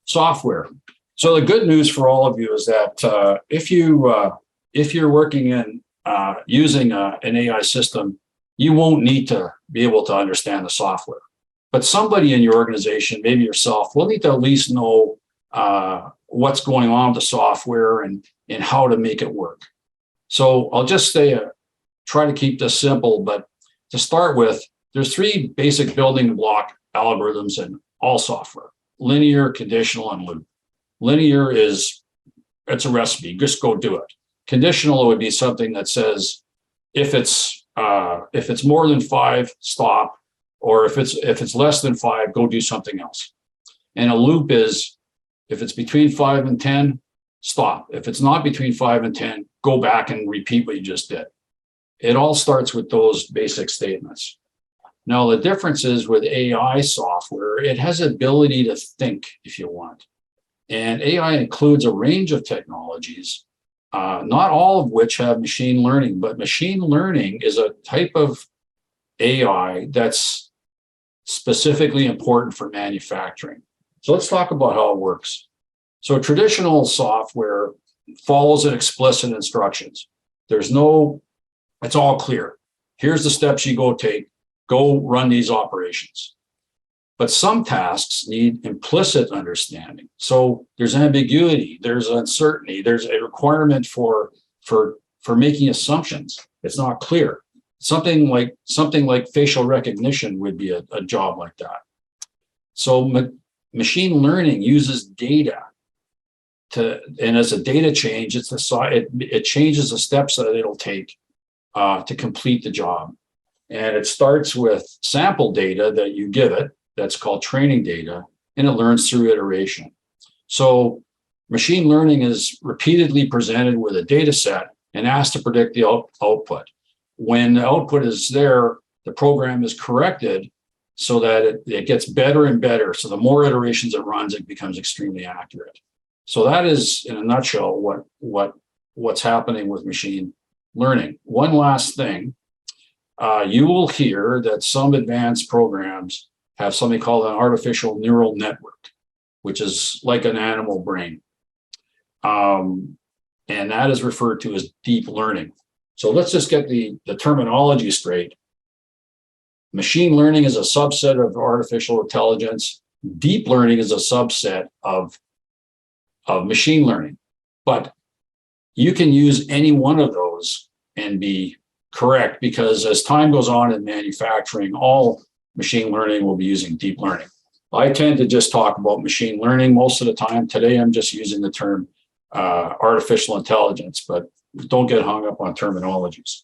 software. So the good news for all of you is that if you're working in using an AI system, you won't need to be able to understand the software. But somebody in your organization, maybe yourself, will need to at least know what's going on with the software and how to make it work. So I'll just say, try to keep this simple, but to start with, there's three basic building block algorithms in all software: linear, conditional, and loop. Linear it's a recipe, just go do it. Conditional would be something that says, if it's more than 5, stop, or if it's less than 5, go do something else. And a loop is, if it's between 5 and 10, stop. If it's not between 5 and 10, go back and repeat what you just did. It all starts with those basic statements. Now, the difference is with AI software, it has the ability to think if you want. And AI includes a range of technologies, not all of which have machine learning, but machine learning is a type of AI that's specifically important for manufacturing. So let's talk about how it works. So traditional software follows an explicit instructions. It's all clear. Here's the steps you go take, go run these operations. But some tasks need implicit understanding. So there's ambiguity, there's uncertainty, there's a requirement for making assumptions. It's not clear. Something like facial recognition would be a job like that. So machine learning uses data and as a data change, it changes the steps that it'll take to complete the job. And it starts with sample data that you give it, that's called training data, and it learns through iteration. So machine learning is repeatedly presented with a data set and asked to predict the output. When the output is there, the program is corrected so that it gets better and better. So the more iterations it runs, it becomes extremely accurate. So that is, in a nutshell, what's happening with machine learning. One last thing, you will hear that some advanced programs have something called an artificial neural network, which is like an animal brain. And that is referred to as deep learning. So let's just get the terminology straight. Machine learning is a subset of artificial intelligence. Deep learning is a subset of machine learning. But you can use any one of those and be correct, because as time goes on in manufacturing, all machine learning will be using deep learning. I tend to just talk about machine learning most of the time. Today, I'm just using the term artificial intelligence, but don't get hung up on terminologies.